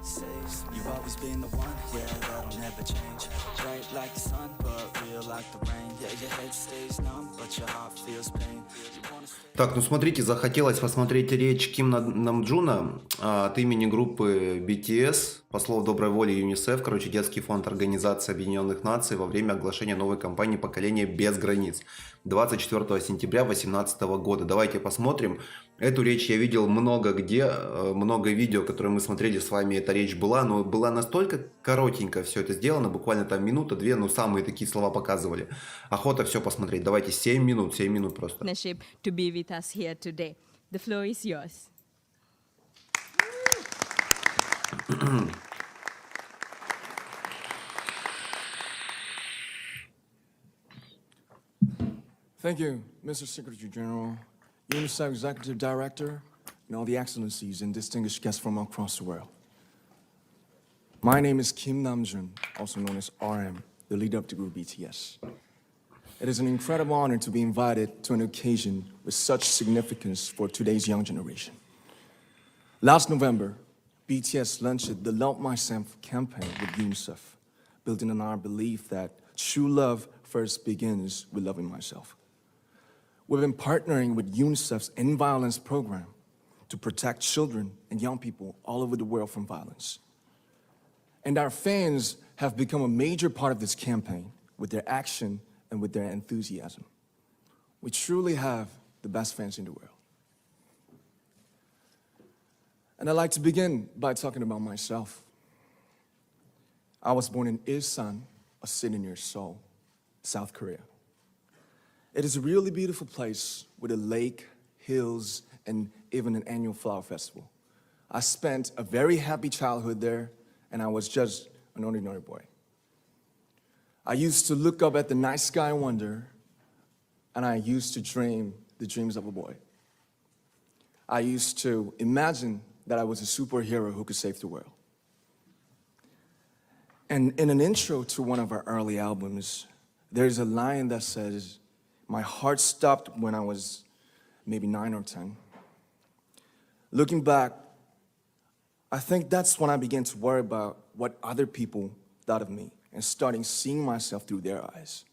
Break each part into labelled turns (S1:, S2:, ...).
S1: says you've always been the one, yeah, that'll never change. Bright like the sun, but real like the rain. Yeah, your head stays numb, but your heart feels pain.
S2: Так, ну смотрите, захотелось посмотреть речь Намджуна от имени группы BTS, послов доброй воли ЮНИСЕФ, короче, детский фонд Организации Объединенных Наций во время оглашения новой кампании «Поколение без границ» 24 сентября 2018 года. Давайте посмотрим. Эту речь я видел много где, много видео, которые мы смотрели с вами, эта речь была, но была настолько коротенько все это сделано, буквально там минута-две, ну самые такие слова показывали. Охота все посмотреть. Давайте 7 минут просто.
S3: To be with us here today. The floor is yours.
S4: Thank you, Mr. Secretary General, UNICEF Executive Director, and all the excellencies and distinguished guests from across the world. My name is Kim Namjoon, also known as RM, the leader of the group BTS. It is an incredible honor to be invited to an occasion with such significance for today's young generation. Last November, BTS launched the Love Myself campaign with UNICEF, building on our belief that true love first begins with loving myself. We've been partnering with UNICEF's End Violence program to protect children and young people all over the world from violence. And our fans have become a major part of this campaign with their action and with their enthusiasm. We truly have the best fans in the world. And I'd like to begin by talking about myself. I was born in Ilsan, a city near Seoul, South Korea. It is a really beautiful place with a lake, hills, and even an annual flower festival. I spent a very happy childhood there, and I was just an ordinary boy. I used to look up at the night sky and wonder, and I used to dream the dreams of a boy. I used to imagine that I was a superhero who could save the world. And in an intro to one of our early albums, there's a line that says, "My heart stopped when I was maybe 9 or 10. Looking back, I think that's when I began to worry about what other people thought of me and starting seeing myself through their eyes.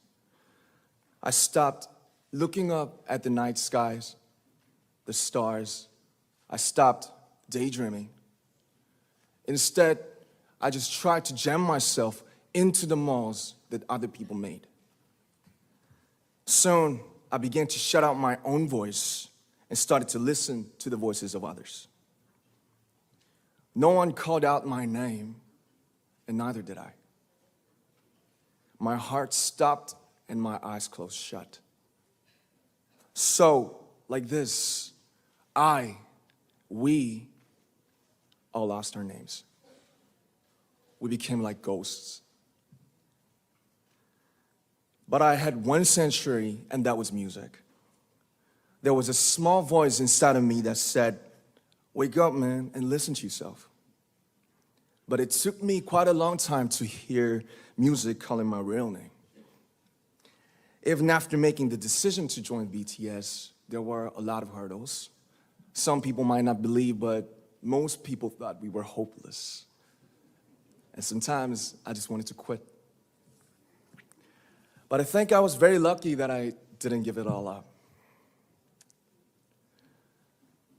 S4: I stopped looking up at the night skies, the stars. I stopped daydreaming. Instead, I just tried to jam myself into the malls that other people made. Soon, I began to shut out my own voice and started to listen to the voices of others. No one called out my name, and neither did I. My heart stopped and my eyes closed shut. So, like this, we all lost our names. We became like ghosts. But I had one sanctuary, and that was music. There was a small voice inside of me that said, "Wake up, man, and listen to yourself." But it took me quite a long time to hear music calling my real name. Even after making the decision to join BTS, there were a lot of hurdles. Some people might not believe, but most people thought we were hopeless. And sometimes I just wanted to quit. But I think I was very lucky that I didn't give it all up.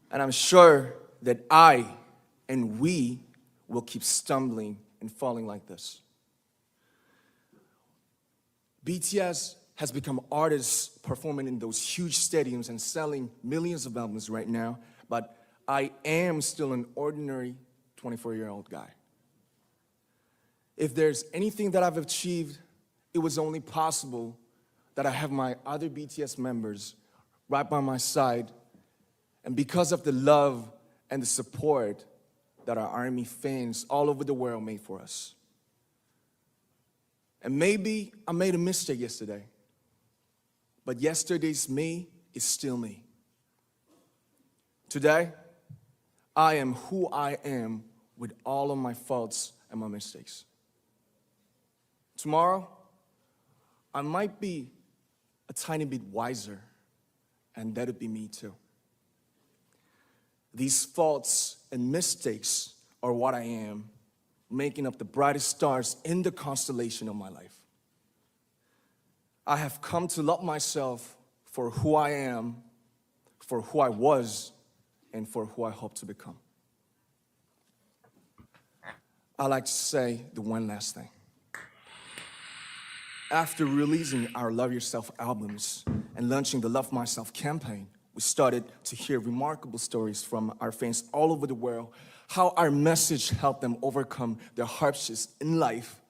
S4: And I'm sure that I and we will keep stumbling and falling like this. BTS has become artists performing in those huge stadiums and selling millions of albums right now, but I am still an ordinary 24-year-old guy. If there's anything that I've achieved, it was only possible that I have my other BTS members right by my side, and because of the love and the support that our ARMY fans all over the world made for us. And maybe I made a mistake yesterday, but yesterday's me is still me. Today, I am who I am with all of my faults and my mistakes. Tomorrow, I might be a tiny bit wiser, and that'll be me too. These faults and mistakes are what I am, making up the brightest stars in the constellation of my life. I have come to love myself for who I am, for who I was, and for who I hope to become. I like to say the one last thing. After releasing our Love Yourself albums and launching the Love Myself campaign, we started to hear remarkable stories from our fans all over the world, how our message helped them overcome their hardships in life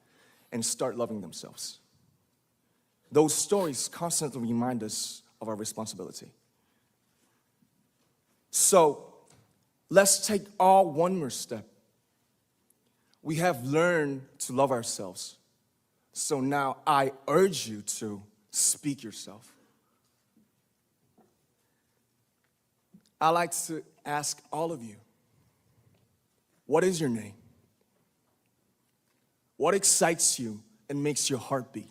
S4: and start loving themselves. Those stories constantly remind us of our responsibility. So, let's take all one more step. We have learned to love ourselves. So now I urge you to speak yourself. I like to ask all of you, what is your name? What excites you and makes your heart beat?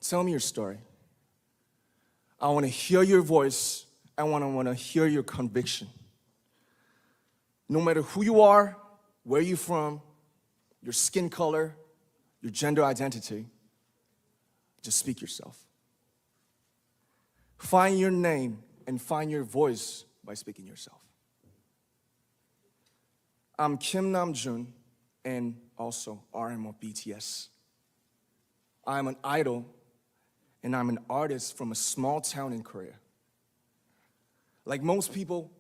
S4: Tell me your story. I want to hear your voice. I want to hear your conviction. No matter who you are, where you're from, your skin color, your gender identity, just speak yourself. Find your name and find your voice by speaking yourself. I'm Kim Namjoon and also RM of BTS. I'm an idol and I'm an artist from a small town in Korea. Like most people,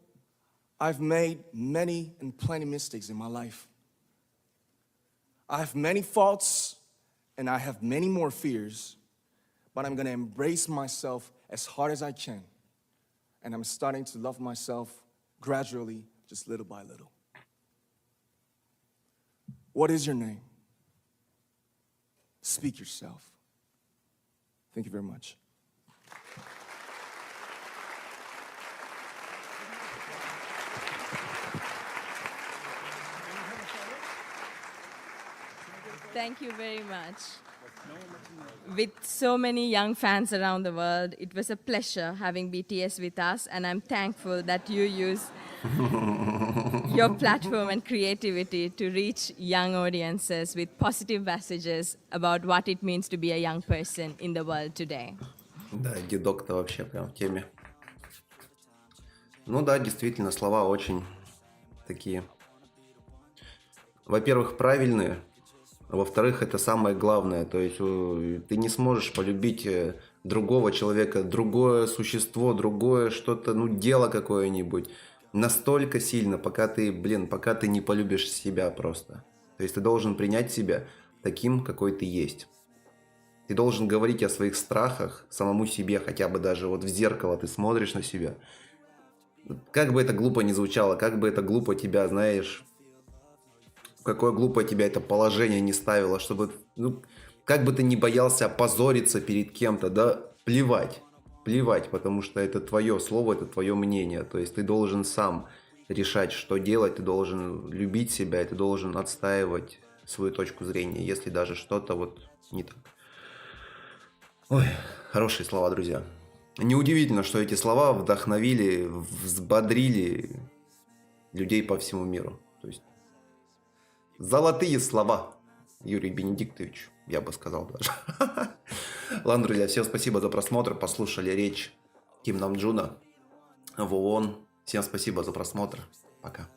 S4: I've made many and plenty mistakes in my life. I have many faults and I have many more fears, but I'm gonna embrace myself as hard as I can. And I'm starting to love myself gradually, just little by little. What is your name? Speak yourself. Thank you very much.
S3: Thank you very much. With so many young fans around the world, it was a pleasure having BTS with us, and I'm thankful that you use your platform and creativity to reach young audiences with positive messages about what it means to be a young person in the world today.
S2: Да, дедок-то вообще прям в теме. Ну да, действительно, слова очень такие, во-первых, правильные, а во-вторых, это самое главное. То есть ты не сможешь полюбить другого человека, другое существо, другое что-то, ну, дело какое-нибудь настолько сильно, пока ты не полюбишь себя просто. То есть ты должен принять себя таким, какой ты есть. Ты должен говорить о своих страхах самому себе, хотя бы даже вот в зеркало ты смотришь на себя. Как бы это глупо ни звучало, как бы это глупо тебя, знаешь, какое глупое тебя это положение не ставило, чтобы, ну, как бы ты ни боялся опозориться перед кем-то, да, плевать, потому что это твое слово, это твое мнение, то есть ты должен сам решать, что делать, ты должен любить себя, и ты должен отстаивать свою точку зрения, если даже что-то вот не так. Ой, хорошие слова, друзья. Неудивительно, что эти слова вдохновили, взбодрили людей по всему миру. То есть золотые слова, Юрий Бенедиктович, я бы сказал даже. Ладно, друзья, всем спасибо за просмотр. Послушали речь Ким Намджуна в ООН. Всем спасибо за просмотр. Пока.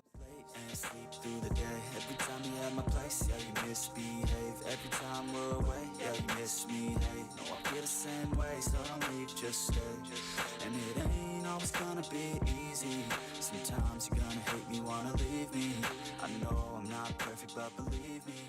S1: And it ain't always gonna be easy. Sometimes you're gonna hate me, wanna leave me. I know I'm not perfect, but believe me,